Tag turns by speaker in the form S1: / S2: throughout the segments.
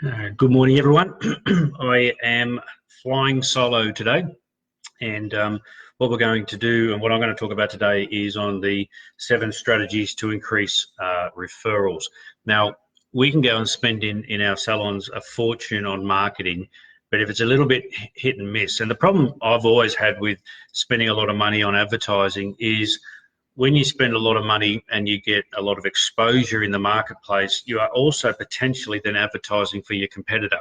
S1: Good morning, everyone. I am flying solo today, and what we're going to do and what I'm going to talk about today is on the 7 strategies to increase referrals. Now, we can go and spend in our salons a fortune on marketing, but if it's a little bit hit and miss, and the problem I've always had with spending a lot of money on advertising is when you spend a lot of money and you get a lot of exposure in the marketplace, you are also potentially then advertising for your competitor.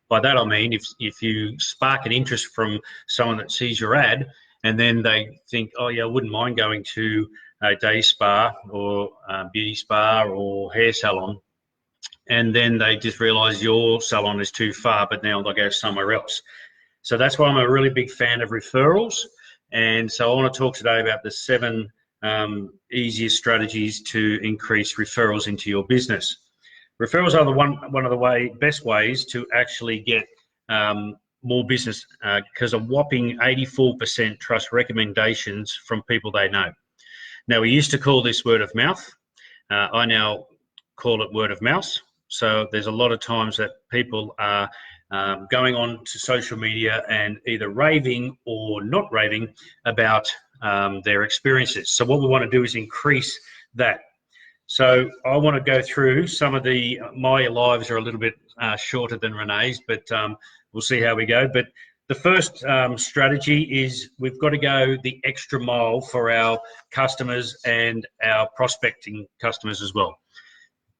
S1: By that I mean, if you spark an interest from someone that sees your ad and then they think, oh yeah, I wouldn't mind going to a day spa or beauty spa or hair salon, and then they just realize your salon is too far, but now they'll go somewhere else. So that's why I'm a really big fan of referrals. And so I want to talk today about the 7 easiest strategies to increase referrals into your business. Referrals are one of the best ways to actually get more business because a whopping 84% trust recommendations from people they know. Now, we used to call this word of mouth. I now call it word of mouse. So there's a lot of times that people are going on to social media and either raving or not raving about their experiences. So what we want to do is increase that. So I want to go through some of my lives are a little bit shorter than Renee's, but we'll see how we go. But the first strategy is we've got to go the extra mile for our customers and our prospecting customers as well.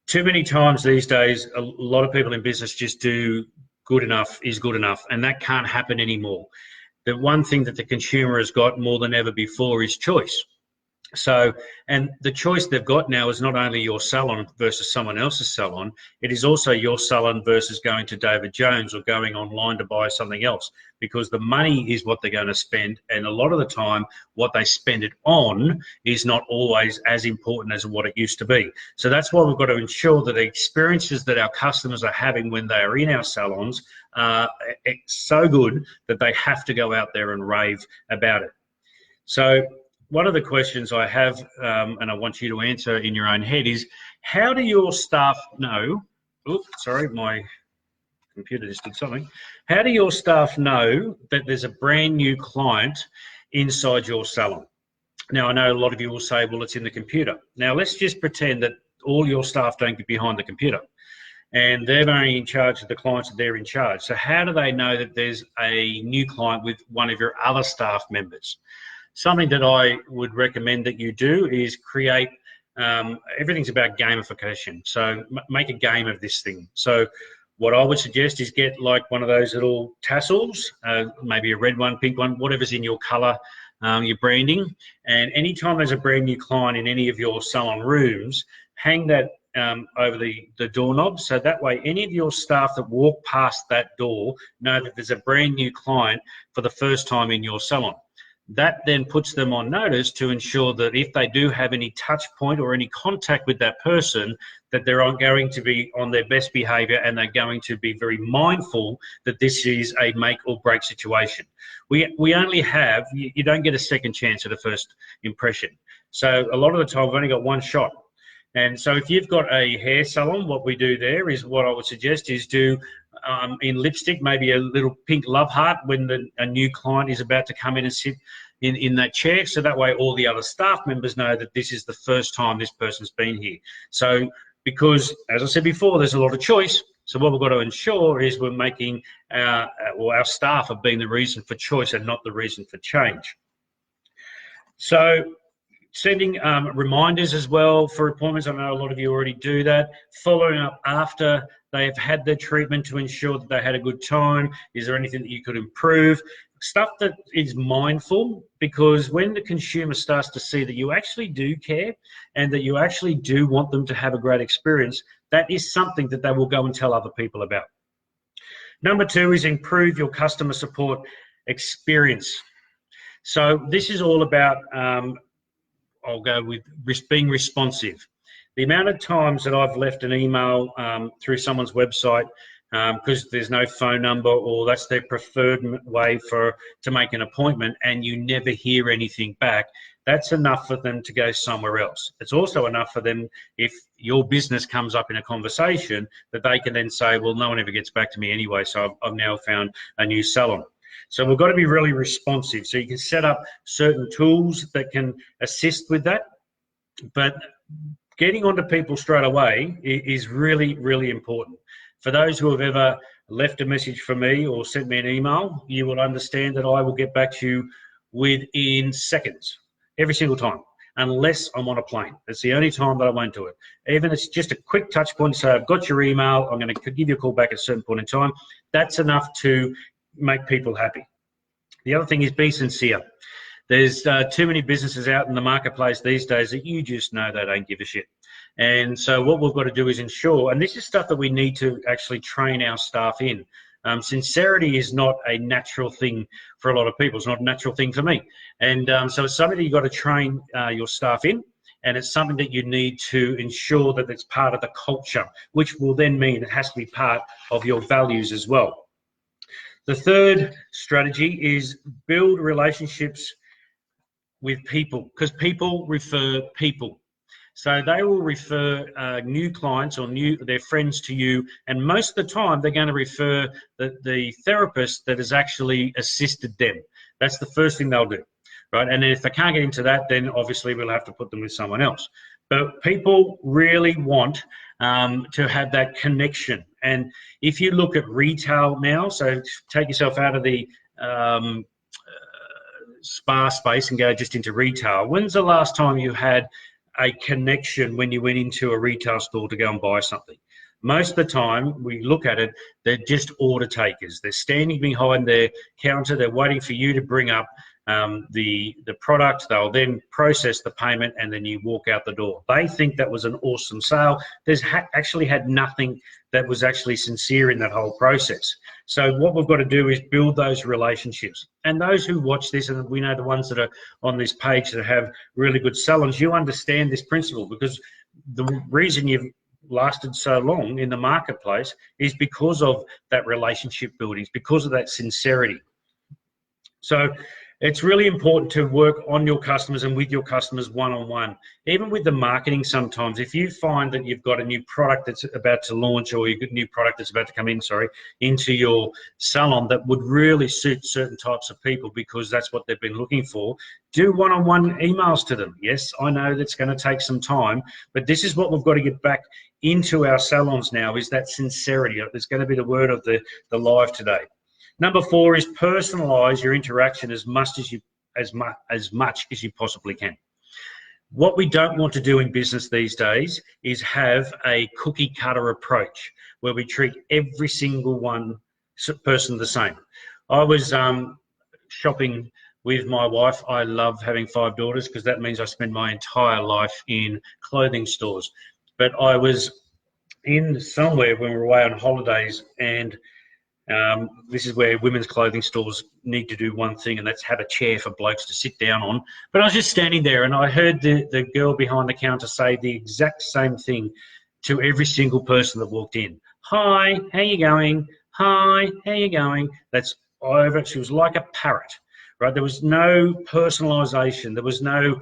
S1: Too many times these days, a lot of people in business just do good enough is good enough, and that can't happen anymore. The one thing that the consumer has got more than ever before is choice. So, and the choice they've got now is not only your salon versus someone else's salon, it is also your salon versus going to David Jones or going online to buy something else, because the money is what they're going to spend. And a lot of the time, what they spend it on is not always as important as what it used to be. So that's why we've got to ensure that the experiences that our customers are having when they are in our salons are so good that they have to go out there and rave about it. So one of the questions I have, and I want you to answer in your own head, is how do your staff know, oops, sorry, my computer just did something. How do your staff know that there's a brand new client inside your salon? Now, I know a lot of you will say, well, it's in the computer. Now, let's just pretend that all your staff don't get behind the computer and they're only in charge of the clients that they're in charge. So how do they know that there's a new client with one of your other staff members? Something that I would recommend that you do is create, everything's about gamification. So make a game of this thing. So what I would suggest is get like one of those little tassels, maybe a red one, pink one, whatever's in your color, your branding. And anytime there's a brand new client in any of your salon rooms, hang that over the doorknob. So that way, any of your staff that walk past that door know that there's a brand new client for the first time in your salon. That then puts them on notice to ensure that if they do have any touch point or any contact with that person, that they're going to be on their best behavior and they're going to be very mindful that this is a make or break situation. We only have, you don't get a second chance at a first impression. So a lot of the time we've only got one shot. And so if you've got a hair salon, what we do there is what I would suggest is do in lipstick, maybe a little pink love heart when a new client is about to come in and sit in that chair. So that way all the other staff members know that this is the first time this person's been here. So because, as I said before, there's a lot of choice. So what we've got to ensure is we're making our staff are being the reason for choice and not the reason for change. So sending reminders as well for appointments. I know a lot of you already do that. Following up after they've had their treatment to ensure that they had a good time. Is there anything that you could improve? Stuff that is mindful, because when the consumer starts to see that you actually do care and that you actually do want them to have a great experience, that is something that they will go and tell other people about. Number 2 is improve your customer support experience. So this is all about I'll go with being responsive. The amount of times that I've left an email through someone's website because there's no phone number or that's their preferred way to make an appointment and you never hear anything back, that's enough for them to go somewhere else. It's also enough for them, if your business comes up in a conversation, that they can then say, well, no one ever gets back to me anyway, so I've now found a new salon. So we've got to be really responsive. So you can set up certain tools that can assist with that, but getting onto people straight away is really, really important. For those who have ever left a message for me or sent me an email, you will understand that I will get back to you within seconds, every single time, unless I'm on a plane. It's the only time that I won't do it. Even if it's just a quick touch point, so I've got your email, I'm going to give you a call back at a certain point in time. That's enough to make people happy. The other thing is be sincere. There's too many businesses out in the marketplace these days that you just know they don't give a shit. And so what we've got to do is ensure, and this is stuff that we need to actually train our staff in. Sincerity is not a natural thing for a lot of people. It's not a natural thing for me. And so it's something that you've got to train your staff in, and it's something that you need to ensure that it's part of the culture, which will then mean it has to be part of your values as well. The third strategy is build relationships with people, because people refer people. So they will refer new clients or their friends to you, and most of the time they're going to refer the therapist that has actually assisted them. That's the first thing they'll do, right? And if they can't get into that, then obviously we'll have to put them with someone else. But people really want to have that connection. And if you look at retail now, so take yourself out of the spa space and go just into retail. When's the last time you had a connection when you went into a retail store to go and buy something? Most of the time, we look at it, they're just order takers. They're standing behind their counter. They're waiting for you to bring up the product. They'll then process the payment, and then you walk out the door. They think that was an awesome sale. There's actually had nothing that was actually sincere in that whole process. So what we've got to do is build those relationships. And those who watch this, and we know the ones that are on this page that have really good salons, you understand this principle, because the reason you've lasted so long in the marketplace is because of that relationship building, it's because of that sincerity. So it's really important to work on your customers and with your customers one-on-one. Even with the marketing sometimes, if you find that you've got a new product that's about to launch, or you've got a new product that's about to come in, into your salon that would really suit certain types of people because that's what they've been looking for, do one-on-one emails to them. Yes, I know that's going to take some time, but this is what we've got to get back into our salons now, is that sincerity. There's going to be the word of the live today. Number 4 is personalise your interaction as much as you possibly can. What we don't want to do in business these days is have a cookie cutter approach where we treat every single person the same. I was shopping with my wife. I love having 5 daughters because that means I spend my entire life in clothing stores. But I was in somewhere when we were away on holidays, and this is where women's clothing stores need to do one thing, and that's have a chair for blokes to sit down on. But I was just standing there, and I heard the girl behind the counter say the exact same thing to every single person that walked in. Hi, how you going? Hi, how you going? That's over. She was like a parrot, right? There was no personalisation. There was no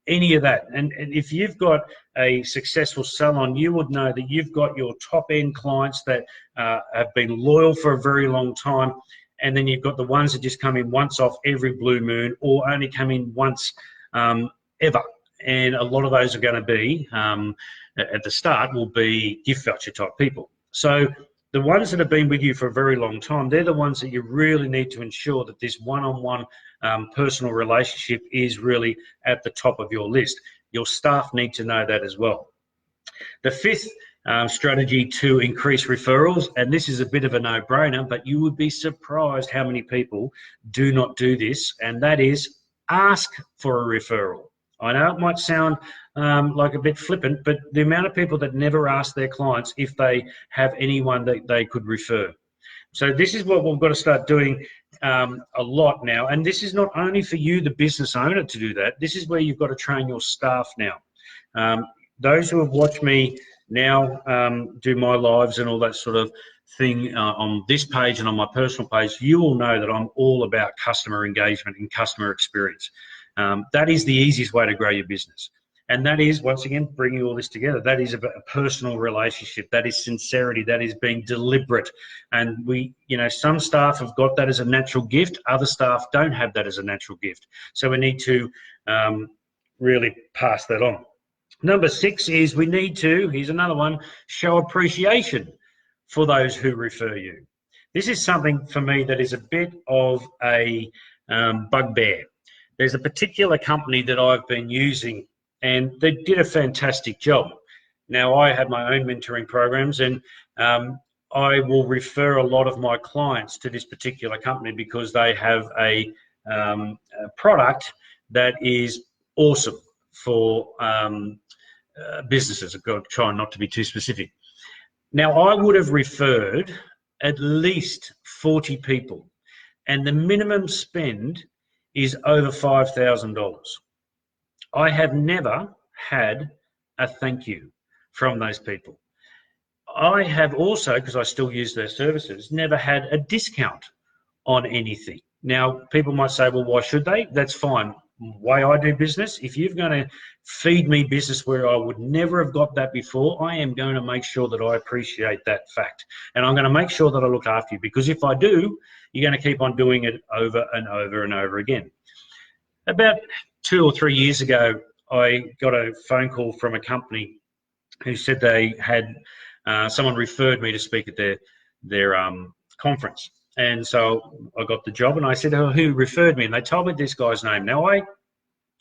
S1: any of that. And if you've got a successful salon, you would know that you've got your top-end clients that have been loyal for a very long time, and then you've got the ones that just come in once off every blue moon, or only come in once ever. And a lot of those are going to be, at the start, will be gift voucher type people. So the ones that have been with you for a very long time, they're the ones that you really need to ensure that this one-on-one personal relationship is really at the top of your list. Your staff need to know that as well. The 5th strategy to increase referrals, and this is a bit of a no-brainer, but you would be surprised how many people do not do this, and that is ask for a referral. I know it might sound like a bit flippant, but the amount of people that never ask their clients if they have anyone that they could refer. So this is what we've got to start doing a lot now. And this is not only for you, the business owner, to do that. This is where you've got to train your staff now. Those who have watched me now do my lives and all that sort of thing on this page and on my personal page, you will know that I'm all about customer engagement and customer experience. That is the easiest way to grow your business. And that is, once again, bringing all this together. That is a personal relationship. That is sincerity. That is being deliberate. And some staff have got that as a natural gift. Other staff don't have that as a natural gift. So we need to really pass that on. Number 6 is we need to, here's another one, show appreciation for those who refer you. This is something for me that is a bit of a bugbear. There's a particular company that I've been using, and they did a fantastic job. Now, I have my own mentoring programs, and I will refer a lot of my clients to this particular company because they have a product that is awesome for businesses. I've got to try not to be too specific. Now, I would have referred at least 40 people, and the minimum spend is over $5,000. I have never had a thank you from those people. I have also, because I still use their services, never had a discount on anything. Now, people might say, well, why should they? That's fine. Way I do business, if you're going to feed me business where I would never have got that before, I am going to make sure that I appreciate that fact. And I'm going to make sure that I look after you, because if I do, you're going to keep on doing it over and over and over again. About 2 or 3 years ago, I got a phone call from a company who said they had someone referred me to speak at their conference. And so I got the job, and I said, oh, who referred me? And they told me this guy's name. Now, I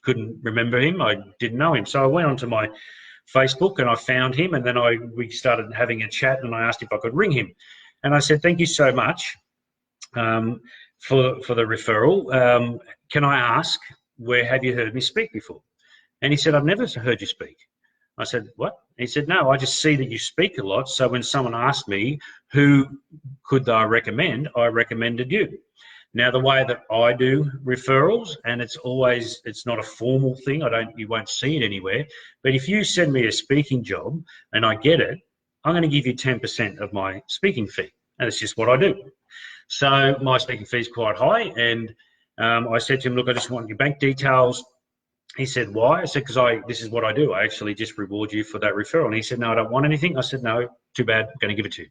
S1: couldn't remember him. I didn't know him. So I went onto my Facebook and I found him, and then we started having a chat, and I asked if I could ring him. And I said, thank you so much for the referral. Can I ask, where have you heard me speak before? And he said, I've never heard you speak. I said, what? He said, no, I just see that you speak a lot. So when someone asked me who could I recommended you. Now, the way that I do referrals, and it's not a formal thing. You won't see it anywhere. But if you send me a speaking job and I get it, I'm going to give you 10% of my speaking fee. And it's just what I do. So my speaking fee is quite high. And I said to him, look, I just want your bank details. He said, why? I said, because this is what I do. I actually just reward you for that referral. And he said, no, I don't want anything. I said, no, too bad. I'm going to give it to you.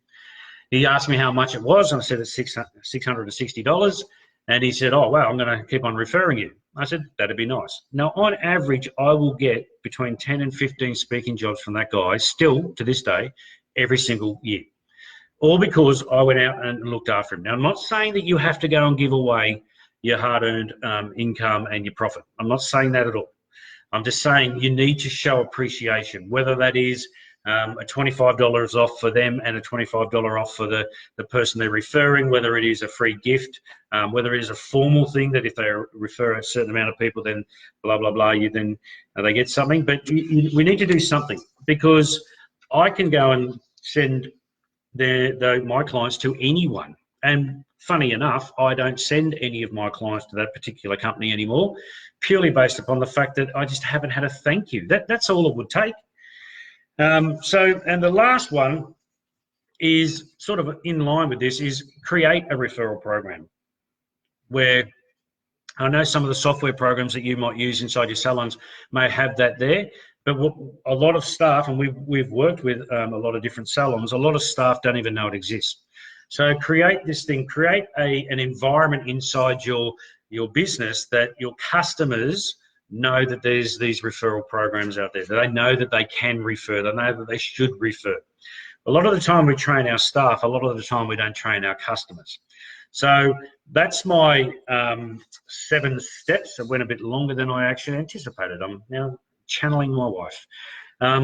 S1: He asked me how much it was, and I said it's $660. And he said, oh, wow, I'm going to keep on referring you. I said, that'd be nice. Now, on average, I will get between 10 and 15 speaking jobs from that guy, still to this day, every single year. All because I went out and looked after him. Now, I'm not saying that you have to go and give away your hard-earned income and your profit. I'm not saying that at all. I'm just saying you need to show appreciation, whether that is a $25 off for them and a $25 off for the person they're referring, whether it is a free gift, whether it is a formal thing that if they refer a certain amount of people, then blah, blah, blah, they get something. But we need to do something, because I can go and send my clients to anyone. And funny enough, I don't send any of my clients to that particular company anymore, purely based upon the fact that I just haven't had a thank you. That's all it would take. And the last one is sort of in line with this, is create a referral program, where I know some of the software programs that you might use inside your salons may have that there, but what a lot of staff, and we've worked with a lot of different salons, a lot of staff don't even know it exists. So create this thing, create an environment inside your business that your customers know that there's these referral programs out there, that they know that they can refer, they know that they should refer. A lot of the time we train our staff, a lot of the time we don't train our customers. So that's my 7 steps. It went a bit longer than I actually anticipated. I'm now channeling my wife.